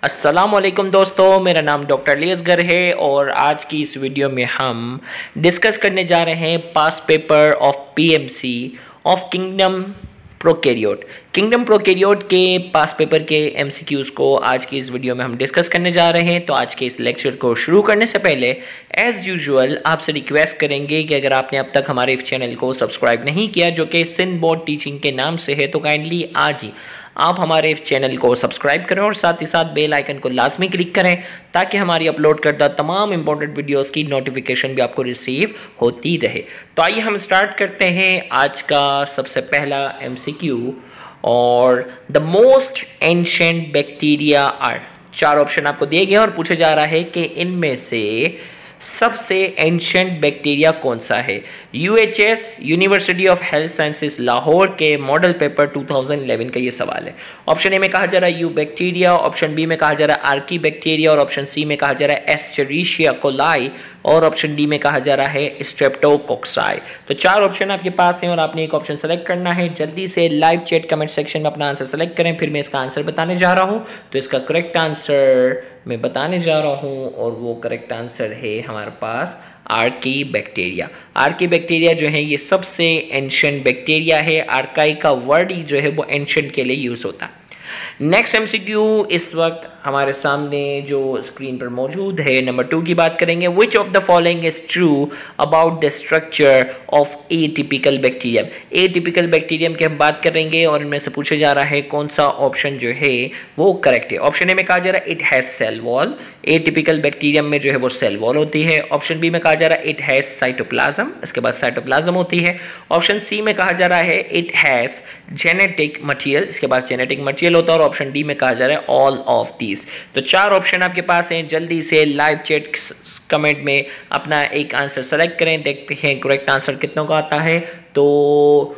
अस्सलामुअलैकुम दोस्तों, मेरा नाम डॉक्टर अली असगर है और आज की इस वीडियो में हम डिस्कस करने जा रहे हैं past paper of PMC of kingdom prokaryote के पास पेपर के एमसीक्यूज़ को आज की इस वीडियो में हम डिस्कस करने जा रहे हैं। तो आज के इस लेक्चर को शुरू करने से पहले एज़ यूजुअल आपसे रिक्वेस्ट करेंगे कि अगर आपने अब तक हमारे इस चैनल को सब्सक्राइब नहीं किया जो कि सिंध बोर्ड टीचिंग के नाम से है, तो काइंडली आज ही आप हमारे इस चैनल को सब्सक्राइब करें और साथ ही साथ बेल आइकन को लाजमी क्लिक करें ताकि हमारी अपलोड करदा तमाम इंपॉर्टेंट वीडियोस की नोटिफिकेशन भी आपको रिसीव होती रहे। तो आइए हम स्टार्ट करते हैं आज का सबसे पहला एमसीक्यू। और the most ancient bacteria are, चार ऑप्शन आपको दिए गए और पूछा जा रहा है कि इनमें से सबसे एंशिएंट बैक्टीरिया कौन सा है। UHS university of health sciences Lahore के मॉडल पेपर 2011 का ये सवाल है। ऑप्शन ए में कहा जा रहा है यू बैक्टीरिया, ऑप्शन बी में कहा जा रहा है आर्की बैक्टीरिया और ऑप्शन सी में कहा जा रहा है एस्चेरिशिया कोलाई और ऑप्शन डी में कहा जा रहा है स्ट्रेप्टोकोक्साई। तो चार ऑप्शन आपके पास हैं और आपने एक ऑप्शन सेलेक्ट करना है। जल्दी से लाइव चैट कमेंट सेक्शन में अपना आंसर सेलेक्ट करें, फिर मैं इसका आंसर बताने जा रहा हूँ। तो इसका करेक्ट आंसर मैं बताने जा रहा हूँ और वो करेक्ट आंसर है हमारे पास आर्की बैक्टीरिया। आर्की बैक्टीरिया जो है ये सबसे एंशिएंट बैक्टीरिया है। आर्काई का वर्ड ही जो है वो एंशिएंट के लिए यूज़ होता है। नेक्स्ट एमसीक्यू इस वक्त हमारे सामने जो स्क्रीन पर मौजूद है, नंबर 2 की बात करेंगे। विच of the following is true about the structure of atypical bacterium. Atypical bacterium की हम बात करेंगे और इनमें से पूछा जा रहा है कौन सा ऑप्शन जो है वो करेक्ट है। ऑप्शन ए में कहा जा रहा है it has cell wall, atypical bacterium में जो है वो सेल वॉल होती है। ऑप्शन बी में कहा जा रहा है इट हैज साइटोप्लाज्म, इसके बाद साइटोप्लाज्म होती है। ऑप्शन सी में कहा जा रहा है इट हैज जेनेटिक मटेरियल, इसके बाद जेनेटिक मटेरियल होता है। और ऑप्शन डी में कहा जा रहा है ऑल ऑफ दीज। तो चार ऑप्शन आपके पास हैं। जल्दी से लाइव चैट कमेंट में अपना एक आंसर सेलेक्ट करें, देखते हैं करेक्ट आंसर कितनों का आता है। तो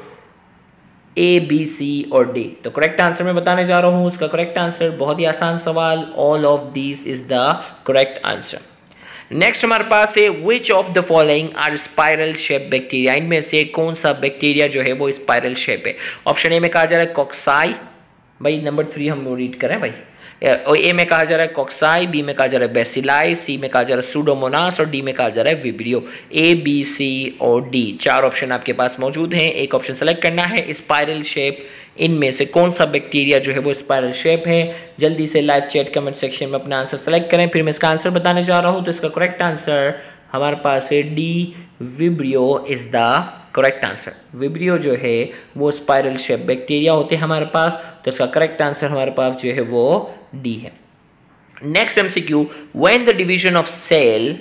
ए, बी, सी और डी। तो करेक्ट आंसर मैं बताने जा रहा हूं। उसका करेक्ट आंसर बहुत ही आसान सवाल, all of these is the correct answer. Next हमारे पास है which of the following are spiral shape bacteria. इनमें से कौन सा बैक्टीरिया जो है वो स्पाइरल शेप है। ऑप्शन ए में कहा जा रहा है कॉक्साई, भाई नंबर 3 हम रीड करें भाई। ए में कहा जा रहा है कॉक्साई, बी में कहा जा रहा है बेसिलाई, सी में कहा जा रहा है सूडोमोनास और डी में कहा जा रहा है विब्रियो। ए, बी, सी और डी, चार ऑप्शन आपके पास मौजूद हैं। एक ऑप्शन सेलेक्ट करना है। स्पाइरल शेप, इनमें से कौन सा बैक्टीरिया जो है वो स्पाइरल शेप है। जल्दी से लाइव चैट कमेंट सेक्शन में अपना आंसर सेलेक्ट करें, फिर मैं इसका आंसर बताने जा रहा हूँ। तो इसका करेक्ट आंसर हमारे पास है D, vibrio is the correct answer. Vibrio जो है वो स्पाइरल शेप बैक्टीरिया होते हैं हमारे पास। तो इसका करेक्ट आंसर हमारे पास जो है वो डी है। Next MCQ, when the division of cell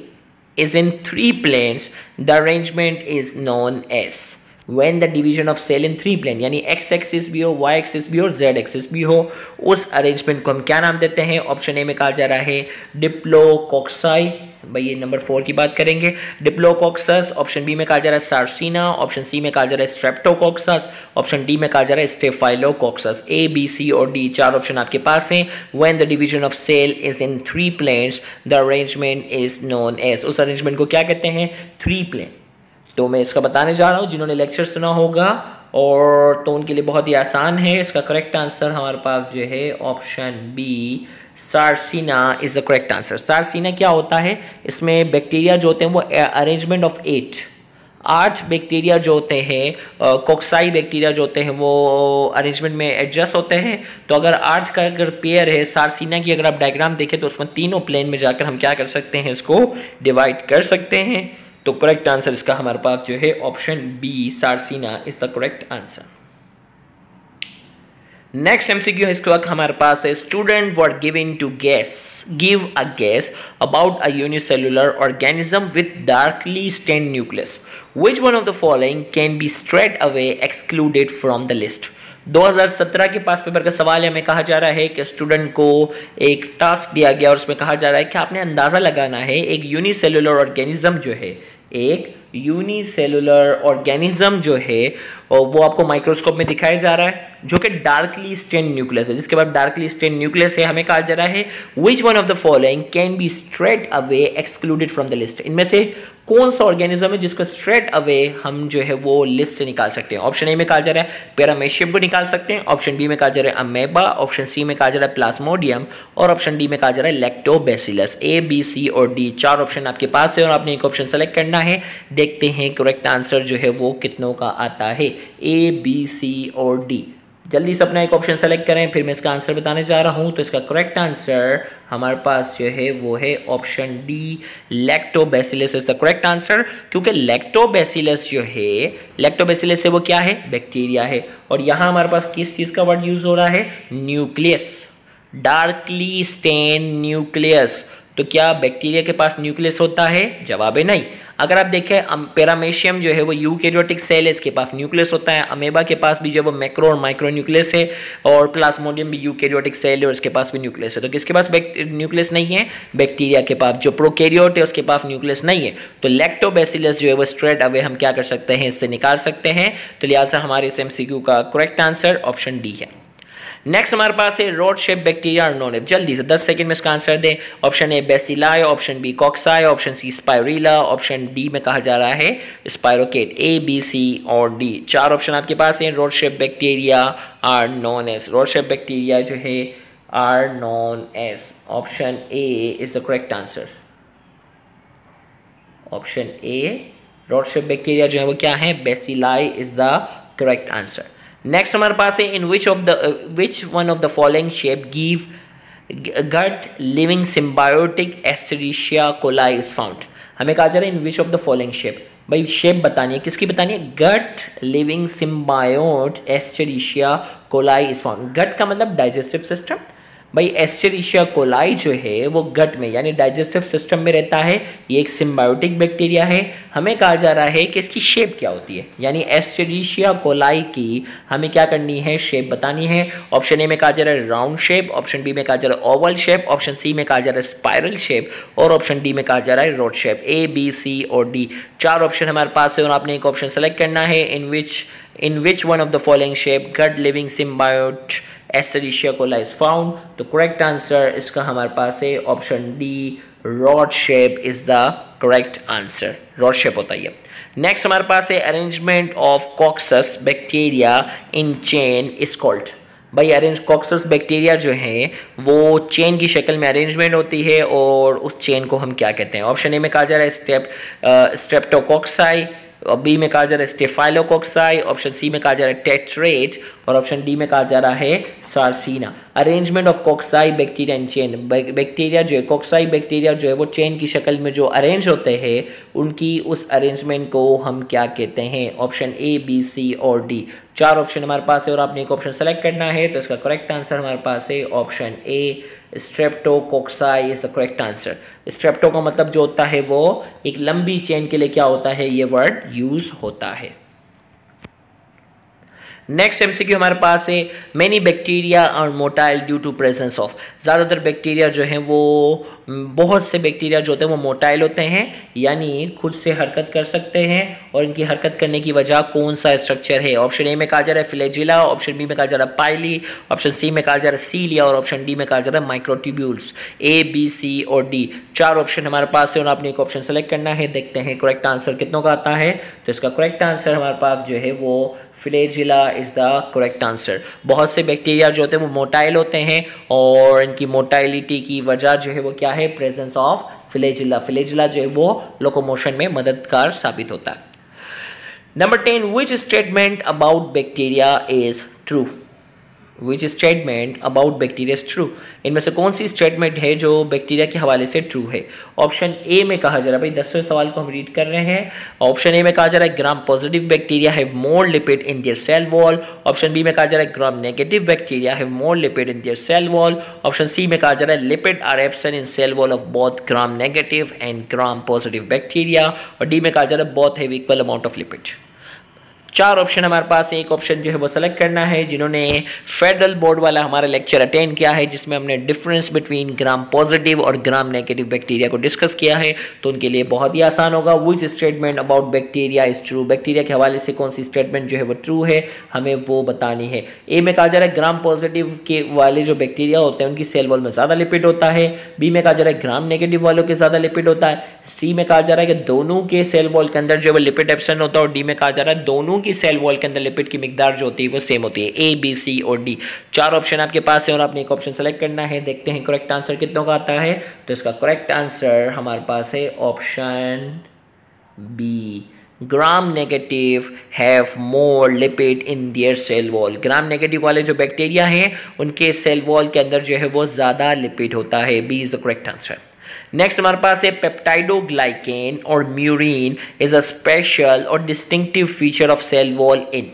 is in 3 planes the arrangement is known as. When the division of cell in 3 plane यानी x एक्सिस भी हो, y एक्सिस भी हो, z एक्सिस भी हो, उस अरेंजमेंट को हम क्या नाम देते हैं। ऑप्शन ए में कहा जा रहा है डिप्लोकोक्साई, भाई ये नंबर 4 की बात करेंगे, डिप्लोकोक्सस। ऑप्शन बी में कहा जा रहा है सार्सिना, ऑप्शन सी में कहा जा रहा है स्ट्रेप्टोकोक्सस, ऑप्शन डी में कहा जा रहा है स्टेफाइलोकोक्सस। ए, बी, सी और डी, चार ऑप्शन आपके पास हैं। When the division of cell is in 3 planes the arrangement is known as, उस अरेंजमेंट को क्या कहते हैं, 3 plane। तो मैं इसका बताने जा रहा हूँ, जिन्होंने लेक्चर सुना होगा और तो उनके लिए बहुत ही आसान है। इसका करेक्ट आंसर हमारे पास जो है option B, sarcina is the correct answer. Sarcina क्या होता है, इसमें बैक्टीरिया जो होते हैं वो अरेंजमेंट ऑफ 8 बैक्टीरिया जो होते हैं, कोक्साई बैक्टीरिया जो होते हैं वो अरेंजमेंट में एडजस्ट होते हैं। तो अगर 8 का अगर पेयर है सार्सिना की, अगर आप डायग्राम देखें तो उसमें तीनों प्लेन में जाकर हम क्या कर सकते हैं, इसको डिवाइड कर सकते हैं। तो करेक्ट आंसर इसका हमारे पास जो है option B, sarcina is the correct answer. Next MCQ इसके वक्त हमारे पास है student were giving to give a guess about a unicellular organism with darkly stained nucleus. Which one of the following can be straight away excluded from the list. 2017 के past paper का सवाल है। हमें कहा जा रहा है कि स्टूडेंट को एक टास्क दिया गया और उसमें कहा जा रहा है कि आपने अंदाज़ा लगाना है एक यूनिसेलुलर ऑर्गेनिज्म जो है, एक यूनिसेलुलर ऑर्गेनिज्म जो है और वो आपको माइक्रोस्कोप में दिखाया जा रहा है जो कि डार्कली स्टेन्ड न्यूक्लियस है। जिसके बाद डार्कली स्टेन्ड न्यूक्लियस है, हमें कहा जा रहा है विच one of the following can be straight away excluded from the list. इनमें से कौन सा ऑर्गेनिज्म है जिसको स्ट्रेट अवे हम जो है वो लिस्ट से निकाल सकते हैं? ऑप्शन ए में कहा जा रहा है पैरामेशियम को निकाल सकते हैं, ऑप्शन बी में कहा जा रहा है अमेबा, ऑप्शन सी में कहा जा रहा है प्लाज्मोडियम और ऑप्शन डी में कहा जा रहा है लैक्टोबैसिलस। ए, बी, सी और डी, 4 ऑप्शन आपके पास है और आपने एक ऑप्शन सेलेक्ट करना है। देखते हैं करेक्ट आंसर जो है वो कितनों का आता है, ए, बी, सी और डी। जल्दी से अपना एक ऑप्शन सेलेक्ट करें, फिर मैं इसका आंसर बताने जा रहा हूं। तो इसका करेक्ट आंसर हमारे पास जो है वो है option D, lactobacillus is the correct answer. क्योंकि लैक्टोबैसिलस जो है, लैक्टोबैसिलस से वो क्या है? बैक्टीरिया है। और यहाँ हमारे पास किस चीज़ का वर्ड यूज हो रहा है? Nucleus, darkly stain nucleus. तो क्या बैक्टीरिया के पास न्यूक्लियस होता है? जवाब है नहीं। अगर आप देखें पैरामेशियम जो है वो यूकैरियोटिक सेल है, इसके पास न्यूक्लियस होता है। अमेबा के पास भी जो वो मैक्रो और माइक्रो न्यूक्लियस है और प्लाज्मोडियम भी यूकैरियोटिक सेल है और इसके पास भी न्यूक्लियस है। तो किसके पास न्यूक्लियस नहीं है? बैक्टीरिया के पास। जो प्रोकैरियोट है उसके पास न्यूक्लियस नहीं है। तो लैक्टोबैसिलस जो है वो स्ट्रेट अवे हम क्या कर सकते हैं? इससे निकाल सकते हैं। तो लिहाजा हमारे इस MCQ का करेक्ट आंसर ऑप्शन डी है। नेक्स्ट हमारे पास है रॉड शेप बैक्टीरिया नोन है। जल्दी से 10 सेकंड में इसका आंसर दें। Option A bacilli, option B cocci, option C spirilla, option D में कहा जा रहा है स्पाइरोकेट। ए, बी, सी और डी, 4 ऑप्शन आपके पास हैं। Rod shape bacteria are known as, rod shape bacteria जो है are known as, option A is the correct answer. Option A, rod shape bacteria जो है वो क्या है? Bacilli is the correct answer. Next हमारे पास है in which one of the following shape give gut living symbiotic Escherichia coli is found. हमें कहा जा रहा है in which of the following shape, भाई शेप बतानी है, किसकी बतानी है? Gut living symbiote Escherichia coli is found. Gut का मतलब डाइजेस्टिव सिस्टम। भाई एस्चेरिशिया कोलाई जो है वो गट में यानी डाइजेस्टिव सिस्टम में रहता है। ये एक सिम्बायोटिक बैक्टीरिया है। हमें कहा जा रहा है कि इसकी शेप क्या होती है, यानी एस्चेरिशिया कोलाई की हमें क्या करनी है? शेप बतानी है। ऑप्शन ए में कहा जा रहा है राउंड शेप, ऑप्शन बी में कहा जा रहा है ओवल शेप, ऑप्शन सी में कहा जा रहा है स्पाइरल शेप और ऑप्शन डी में कहा जा रहा है रॉड शेप। ए, बी, सी और डी, 4 ऑप्शन हमारे पास है और आपने एक ऑप्शन सेलेक्ट करना है। In which one of the following shape gut living symbiote Escherichia coli is found. तो करेक्ट आंसर इसका हमारे पास है option D, rod shape is the correct answer. Rod shape होता है। नेक्स्ट हमारे पास है arrangement of coccus bacteria in chain is called. भाई कॉक्सस बैक्टीरिया जो है वो चेन की शक्ल में अरेंजमेंट होती है और उस चेन को हम क्या कहते हैं? ऑप्शन ए में कहा जा रहा है स्ट्रेप्टोकॉक्साई, बी में कहा जा रहा है स्टेफाइलोकॉक्साई, ऑप्शन सी में कहा जा रहा है टेट्रेट और ऑप्शन डी में कहा जा रहा है sarcina. Arrangement of cocci bacteria in chain, bacteria जो है कॉक्साई बैक्टीरिया जो है वो चेन की शक्ल में जो अरेंज होते हैं उनकी उस अरेंजमेंट को हम क्या कहते हैं? ऑप्शन ए, बी, सी और डी, 4 ऑप्शन हमारे पास है और आपने एक ऑप्शन सेलेक्ट करना है। तो इसका करेक्ट आंसर हमारे पास है option A, streptococci is the correct answer. Strepto का मतलब जो होता है वो एक लंबी चेन के लिए क्या होता है? ये वर्ड यूज होता है। नेक्स्ट MCQ हमारे पास है many bacteria are motile due to presence of. ज़्यादातर बैक्टीरिया जो हैं वो बहुत से बैक्टीरिया जो होते हैं वो मोटाइल होते हैं यानी खुद से हरकत कर सकते हैं और इनकी हरकत करने की वजह कौन सा स्ट्रक्चर है? ऑप्शन ए में कहा जा रहा है फ्लैजिला, ऑप्शन बी में कहा जा रहा है पाइली, ऑप्शन सी में कहा जा रहा है सीलिया और ऑप्शन डी में कहा जा रहा है माइक्रोट्यूब्यूल्स। ए, बी, सी और डी, 4 ऑप्शन हमारे पास है और आपने एक ऑप्शन सेलेक्ट करना है। देखते हैं करेक्ट आंसर कितनों का आता है। तो इसका करेक्ट आंसर हमारे पास जो है वो flagella is the correct answer. बहुत से बैक्टीरिया जो होते हैं वो मोटाइल होते हैं और इनकी मोटाइलिटी की वजह जो है वो क्या है? Presence of flagella. फ्लैजिला जो है वो लोकोमोशन में मददगार साबित होता है। Number 10, which statement about bacteria is true? Which statement about bacteria is true? इनमें से कौन सी स्टेटमेंट है जो बैक्टीरिया के हवाले से ट्रू है? ऑप्शन ए में कहा जा रहा है, भाई 10वें सवाल को हम रीड कर रहे हैं। ऑप्शन ए में कहा जा रहा है ग्राम positive bacteria have more lipid in their cell wall. Option B में कहा जा रहा है ग्राम negative bacteria have more lipid in their cell wall. Option C में कहा जा रहा है lipid are absent in cell wall of both gram negative and gram positive bacteria और डी में कहा जा रहा है both have equal amount of lipid. चार ऑप्शन हमारे पास, एक ऑप्शन जो है वो सेलेक्ट करना है। जिन्होंने फेडरल बोर्ड वाला हमारा लेक्चर अटेंड किया है जिसमें हमने डिफरेंस बिटवीन ग्राम पॉजिटिव और ग्राम नेगेटिव बैक्टीरिया को डिस्कस किया है, तो उनके लिए बहुत ही आसान होगा। Which statement about bacteria is true, bacteria के हवाले से कौन सी स्टेटमेंट जो है वो ट्रू है हमें वो बतानी है। ए में कहा जा रहा है ग्राम पॉजिटिव के वाले जो बैक्टीरिया होते हैं उनकी सेल वॉल में ज़्यादा लिपिड होता है। बी में कहा जा रहा है ग्राम नेगेटिव वालों के ज़्यादा लिपिड होता है। सी में कहा जा रहा है कि दोनों के सेल वॉल के अंदर जो है वो लिपिड एब्सेंट होता है। और डी में कहा जा रहा है दोनों की सेल वॉल के अंदर लिपिड की मिकदार जो होती है वो सेम होती है। ए, बी, सी और डी, चार ऑप्शन आपके पास है और आपने एक ऑप्शन सेलेक्ट करना है। देखते हैं करेक्ट आंसर कितनों का आता है। तो इसका करेक्ट आंसर हमारे पास है option B, gram negative have more lipid in their cell wall. Gram negative वाले जो बैक्टीरिया हैं उनके सेल वॉल के अंदर जो है वो ज़्यादा लिपिड होता है। B is the correct answer. Next हमारे पास है पेप्टाइडोग्लाइकेन और म्यूरिन इज अ स्पेशल और distinctive feature of cell wall in.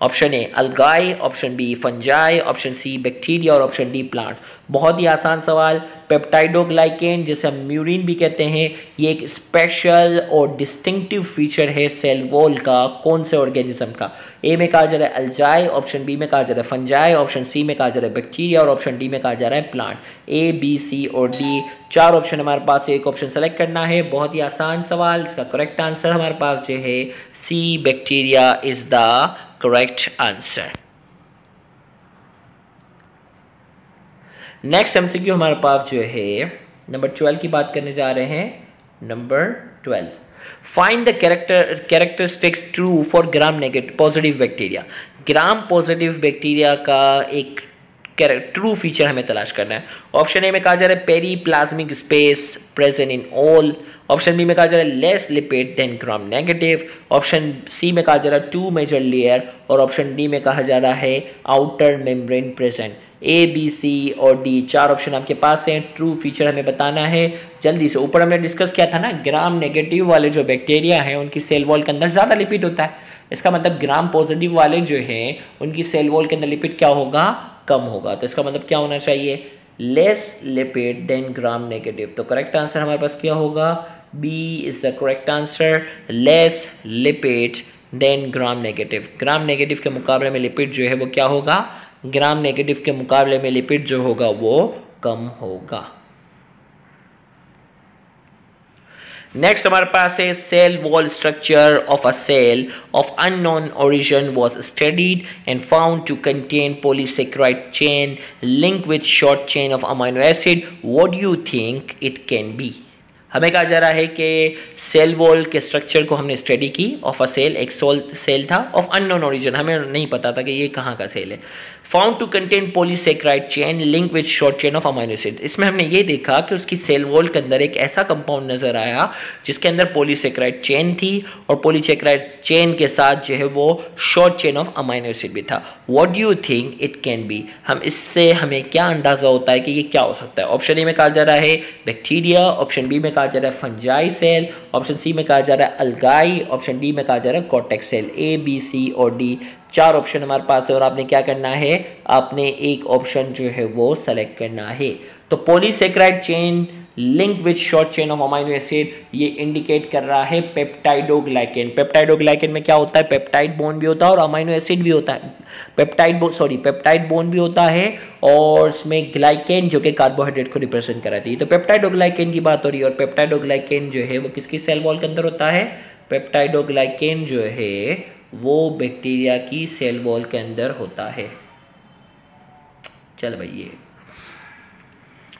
Option A algae, option B fungi, option C bacteria और ऑप्शन डी प्लांट। बहुत ही आसान सवाल। पेप्टाइडोग्लाइकेन जिसे हम म्यूरिन भी कहते हैं ये एक स्पेशल और डिस्टिंक्टिव फीचर है सेल वॉल का, कौन से ऑर्गेनिज्म का। ए में कहा जा रहा है अल्जाई, ऑप्शन बी में कहा जा रहा है फंजाई, ऑप्शन सी में कहा जा रहा है बैक्टीरिया और ऑप्शन डी में कहा जा रहा है प्लांट। ए, बी, सी और डी, चार ऑप्शन हमारे पास, एक ऑप्शन सेलेक्ट करना है। बहुत ही आसान सवाल। इसका करेक्ट आंसर हमारे पास जो है C, bacteria is the correct answer. Next MCQ हमारे पास जो है नंबर 12 की बात करने जा रहे हैं। Number 12, find the characteristics true for gram negative positive bacteria. Gram positive bacteria का एक ट्रू फीचर हमें तलाश करना है। ऑप्शन ए में कहा जा रहा है periplasmic space present in all. Option B में कहा जा रहा है less lipid than gram negative. Option C में कहा जा रहा है टू मेजर लेयर और ऑप्शन डी में कहा जा रहा है outer membrane present. A, B, C और डी, चार ऑप्शन आपके पास हैं। ट्रू फीचर हमें बताना है जल्दी से। ऊपर हमने डिस्कस किया था ना, ग्राम नेगेटिव वाले जो बैक्टीरिया हैं उनकी सेल वॉल के अंदर ज़्यादा लिपिड होता है। इसका मतलब ग्राम पॉजिटिव वाले जो हैं उनकी सेल वॉल के अंदर लिपिड क्या होगा, कम होगा। तो इसका मतलब क्या होना चाहिए, less lipid than gram negative. तो करेक्ट आंसर हमारे पास क्या होगा, B is the correct answer, less lipid than gram negative. Gram negative के मुकाबले में लिपिड जो है वो क्या होगा, ग्राम नेगेटिव के मुकाबले में लिपिड जो होगा वो कम होगा। नेक्स्ट हमारे पास है cell wall structure of a cell of unknown origin was studied and found to contain polysaccharide chain link with short chain of amino acid. What do you think it can be. हमें कहा जा रहा है कि cell wall के structure को हमने study की ऑफ अ सेल, एक सेल था ऑफ अननोन ओरिजिन, हमें नहीं पता था कि ये कहाँ का सेल है। Found to contain polysaccharide chain link with short chain of amino acid. इसमें हमने ये देखा कि उसकी सेल वॉल के अंदर एक ऐसा कंपाउंड नजर आया जिसके अंदर पॉलीसेकेराइड चेन थी और पॉलीसेकेराइड चेन के साथ जो है वो short chain of amino acid भी था। What do you think it can B. हम इससे हमें क्या अंदाजा होता है कि ये क्या हो सकता है। ऑप्शन ए में कहा जा रहा है बैक्टीरिया, ऑप्शन बी में कहा जा रहा है फंजाई सेल, ऑप्शन सी में कहा जा रहा है अल्गाई, ऑप्शन डी में कहा जा रहा है कॉर्टेक्स सेल। ए, बी, सी और डी, चार ऑप्शन हमारे पास है और आपने क्या करना है, आपने एक ऑप्शन जो है वो सेलेक्ट करना है। तो polysaccharide chain link with short chain of amino acid ये इंडिकेट कर रहा है पेप्टाइडोग्लाइकेन। पेप्टाइडोग्लाइकेन में क्या होता है, पेप्टाइड बॉन्ड भी होता है और अमाइनो एसिड भी होता है। पेप्टाइड बॉन्ड भी होता है और इसमें ग्लाइकेन जो कि कार्बोहाइड्रेट को रिप्रेजेंट कराती है। तो पेप्टाइडोग्लाइकेन की बात हो रही है और पेप्टाइडोग्लाइकेन जो है वो किसकी सेल वॉल के अंदर होता है, पेप्टाइडोग्लाइकेन जो है वो बैक्टीरिया की सेल वॉल के अंदर होता है। चल भाई, ये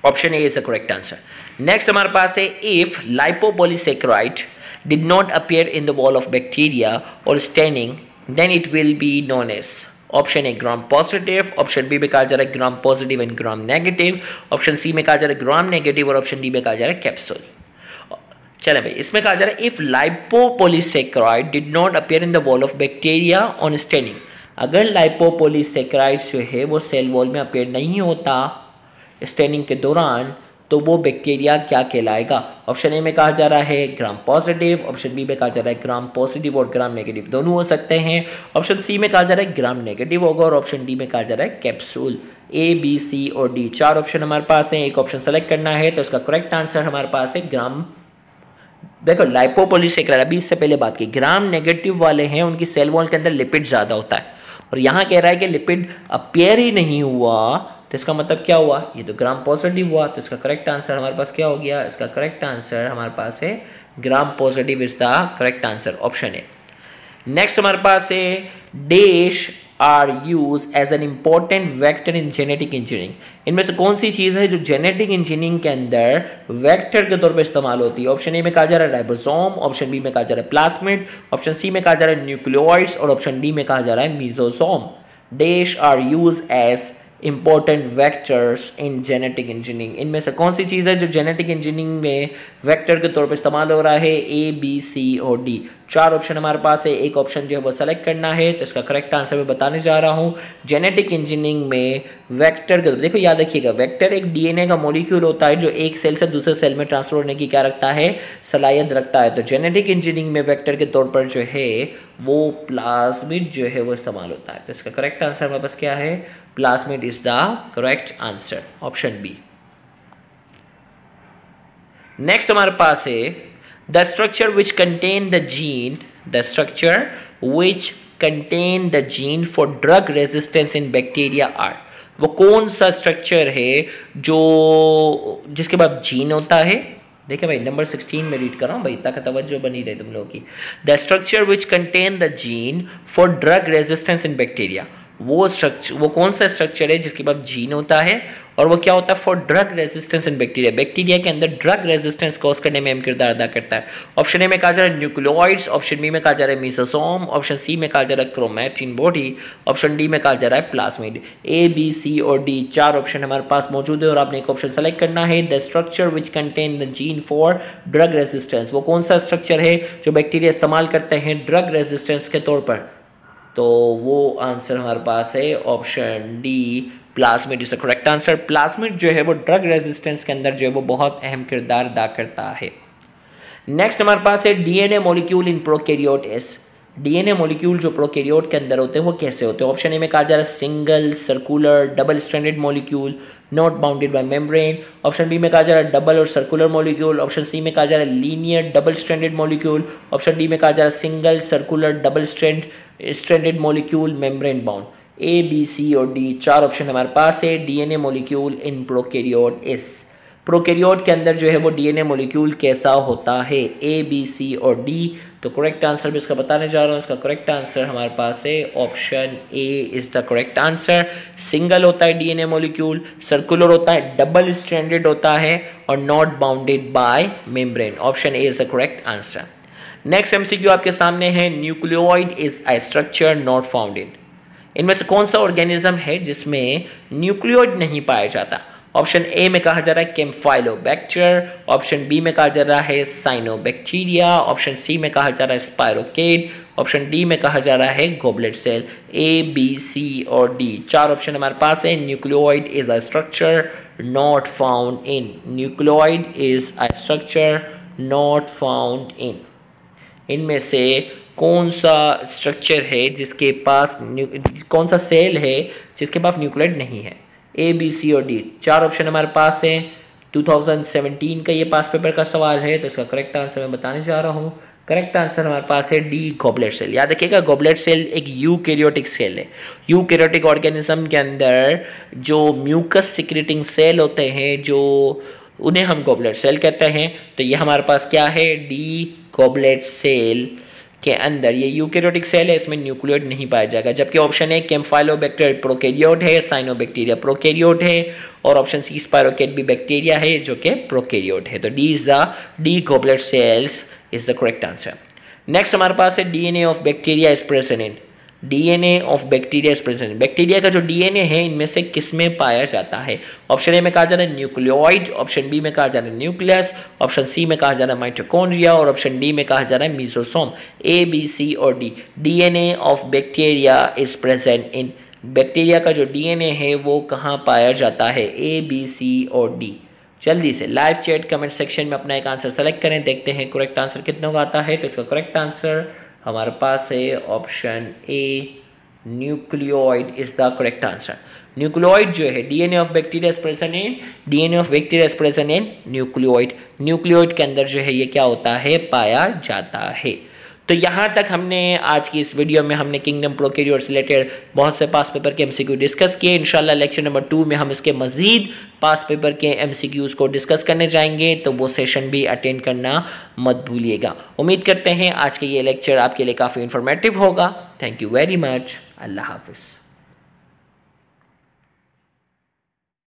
option A is the correct answer. Next हमारे पास है if lipopolysaccharide did not appear in the wall of bacteria और staining then it will be known as. Option A Gram positive, option B में कहा जा रहा है ग्राम positive and Gram negative, option C में कहा जा रहा है ग्राम नेगेटिव और ऑप्शन डी में कहा जा रहा है कैप्सूल। चले भाई, इसमें कहा जा रहा है if lipopolysaccharide did not appear in the wall of bacteria on staining. अगर लाइपोपॉलीसेकेराइड जो है वो सेल वॉल में अपीयर नहीं होता स्टेनिंग के दौरान तो वो बैक्टीरिया क्या कहलाएगा। ऑप्शन ए में कहा जा रहा है ग्राम पॉजिटिव, ऑप्शन बी में कहा जा रहा है ग्राम पॉजिटिव और ग्राम नेगेटिव दोनों हो सकते हैं, ऑप्शन सी में कहा जा रहा है ग्राम नेगेटिव होगा और ऑप्शन डी में कहा जा रहा है कैप्सूल। ए, बी, सी और डी, चार ऑप्शन हमारे पास हैं, एक ऑप्शन सेलेक्ट करना है। तो इसका करेक्ट आंसर हमारे पास है ग्राम देखो लाइपोपॉलीसेकेराइड, अभी इससे पहले बात की, ग्राम नेगेटिव वाले हैं, उनकी सेल वॉल के अंदर लिपिड ज़्यादा होता है, और यहाँ कह रहा है कि लिपिड अपियर ही नहीं हुआ, तो इसका मतलब क्या हुआ, ये तो ग्राम पॉजिटिव हुआ, तो इसका करेक्ट आंसर हमारे पास क्या हो गया, इसका करेक्ट आंसर हमारे पास है ग्राम positive is the correct answer, option A. Next हमारे पास है dash are use as an important vector in genetic engineering. इनमें से कौन सी चीज़ है जो जेनेटिक इंजीनियरिंग के अंदर वेक्टर के तौर पर इस्तेमाल होती है? ऑप्शन ए में कहा जा रहा है राइबोसोम, ऑप्शन बी में कहा जा रहा है प्लास्मिड, ऑप्शन सी में कहा जा रहा है न्यूक्लियोइड्स, और ऑप्शन डी में कहा जा रहा है mesosome. Dash are use as important vectors in genetic engineering. इनमें से कौन सी चीज़ है जो जेनेटिक इंजीनियरिंग में वेक्टर के तौर पर इस्तेमाल हो रहा है? ए, बी, सी और डी। 4 ऑप्शन हमारे पास है, एक ऑप्शन जो है वो सेलेक्ट करना है, तो इसका करेक्ट आंसर मैं बताने जा रहा हूँ। जेनेटिक इंजीनियरिंग में वेक्टर के, देखो याद रखिएगा, वेक्टर एक डीएनए का मॉलिक्यूल होता है जो एक सेल से दूसरे सेल में ट्रांसफर होने की क्या रखता है, सलाहियत रखता है। तो जेनेटिक इंजीनियरिंग में वेक्टर के तौर पर जो है वो प्लाज्मिड जो है वो इस्तेमाल होता है। तो इसका करेक्ट आंसर हमारे पास क्या है? Plasmid is the correct answer, option B. Next हमारे पास है the structure which contain the gene, the structure which contain the gene for drug resistance in bacteria are. वो कौन सा स्ट्रक्चर है जो जिसके बाद जीन होता है? देखिए भाई नंबर 16 में रीड कर रहा हूँ भाई, ताकि तवज्जो बनी रहे तुम लोगों की। The structure which contain the gene for drug resistance in bacteria, वो स्ट्रक्चर, वो कौन सा स्ट्रक्चर है जिसके बाद जीन होता है और वो क्या होता है? For drug resistance in bacteria, bacteria के अंदर ड्रग रेजिस्टेंस कॉज करने में अहम किरदार अदा करता है। ऑप्शन ए में कहा जा रहा है न्यूक्लियोइड्स, ऑप्शन बी में कहा जा रहा है मीसोसोम, ऑप्शन सी में कहा जा रहा है क्रोमैटिन बॉडी, ऑप्शन डी में कहा जा रहा है प्लाज्मिड। ए, बी, सी और डी 4 ऑप्शन हमारे पास मौजूद है और आपने एक ऑप्शन सेलेक्ट करना है। The structure which contain the gene for drug resistance, वो कौन सा स्ट्रक्चर है जो बैक्टीरिया इस्तेमाल करते हैं ड्रग रेजिस्टेंस के तौर पर? तो वो आंसर हमारे पास है option D, plasmid is the correct answer. Plasmid जो है वो ड्रग रेजिस्टेंस के अंदर जो है वो बहुत अहम किरदार अदा करता है। नेक्स्ट हमारे पास है DNA molecule in prokaryotes. DNA molecule जो प्रोकैरियोट के अंदर होते हैं वो कैसे होते हैं? ऑप्शन ए में कहा जा रहा है single, circular, double stranded molecule not bounded by membrane, option B में कहा जा रहा है डबल और सर्कुलर मॉलिक्यूल, ऑप्शन सी में कहा जा रहा है linear double stranded molecule, option D में कहा जा रहा है single, circular, double stranded molecule membrane bound. A, B, C और डी 4 ऑप्शन हमारे पास है। DNA molecule in prokaryote is, prokaryote के अंदर जो है वो डीएनए मॉलिक्यूल कैसा होता है? ए, बी, सी और डी। तो करेक्ट आंसर भी इसका बताने जा रहा हूँ। इसका करेक्ट आंसर हमारे पास है option A is the correct answer. Single होता है डीएनए मॉलिक्यूल, सर्कुलर होता है, डबल स्ट्रैंडेड होता है और not bounded by membrane. Option A is the correct answer. Next MCQ आपके सामने है nucleoid is a structure not found in. इनमें से कौन सा ऑर्गेनिज्म है जिसमें न्यूक्लियोइड नहीं पाया जाता? ऑप्शन ए में कहा जा रहा है कैम्फाइलोबैक्टर, ऑप्शन बी में कहा जा रहा है साइनोबैक्टीरिया, ऑप्शन सी में कहा जा रहा है स्पाइरोकेट, ऑप्शन डी में कहा जा रहा है गॉबलेट सेल। ए, बी, सी और डी 4 ऑप्शन हमारे पास है। Nucleoid is a structure not found in, nucleoid is a structure not found in. इनमें से कौन सा स्ट्रक्चर है जिसके पास, कौन सा सेल है जिसके पास न्यूक्लियोइड नहीं है? ए, बी, सी और डी 4 ऑप्शन हमारे पास है। 2017 का ये पास पेपर का सवाल है, तो इसका करेक्ट आंसर मैं बताने जा रहा हूँ। करेक्ट आंसर हमारे पास है डी, गॉबलेट सेल। याद रखिएगा गॉबलेट सेल एक यूकैरियोटिक सेल है। यूकैरियोटिक ऑर्गेनिज्म के अंदर जो म्यूकस सिक्रेटिंग सेल होते हैं, जो उन्हें हम गॉबलेट सेल कहते हैं। तो ये हमारे पास क्या है? डी, गॉबलेट सेल के अंदर ये यूकैरियोटिक सेल है, इसमें न्यूक्लियोइड नहीं पाया जाएगा। जबकि ऑप्शन ए कैम्फाइलोबैक्टर प्रोकैरियोट है, साइनोबैक्टीरिया प्रोकैरियोट है और ऑप्शन सी स्पाइरोकेट भी बैक्टीरिया है जो कि प्रोकैरियोट है। तो D is the, D goblet cells is the correct answer. Next हमारे पास है DNA of bacteria is present in, DNA of bacteria is present. Bacteria का जो डीएनए है इनमें से किसमें पाया जाता है? ऑप्शन ए में कहा जा रहा है न्यूक्लियोइड, ऑप्शन बी में कहा जा रहा है न्यूक्लियस, ऑप्शन सी में कहा जा रहा है माइटोकॉन्ड्रिया और ऑप्शन डी में कहा जा रहा है मीसोसोम। ए, बी, सी और D. DNA of bacteria is present in, bacteria का जो डीएनए है वो कहाँ पाया जाता है? ए, बी, सी और डी। जल्दी से लाइव चैट कमेंट सेक्शन में अपना एक आंसर सेलेक्ट करें, देखते हैं करेक्ट आंसर कितनों का आता है। तो इसका करेक्ट आंसर हमारे पास है option A, nucleoid is the correct answer. Nucleoid जो है DNA of bacteria is present in nucleoid. Nucleoid के अंदर जो है ये क्या होता है, पाया जाता है। तो यहाँ तक हमने आज की इस वीडियो में हमने किंगडम प्रोकैरियोट से रिलेटेड बहुत से पास पेपर के एमसीक्यू डिस्कस किए। इंशाल्लाह लेक्चर नंबर 2 में हम इसके मजीद पास पेपर के एमसीक्यूज को डिस्कस करने जाएंगे, तो वो सेशन भी अटेंड करना मत भूलिएगा। उम्मीद करते हैं आज के ये लेक्चर आपके लिए काफ़ी इंफॉर्मेटिव होगा। Thank you very much. अल्लाह हाफिज़।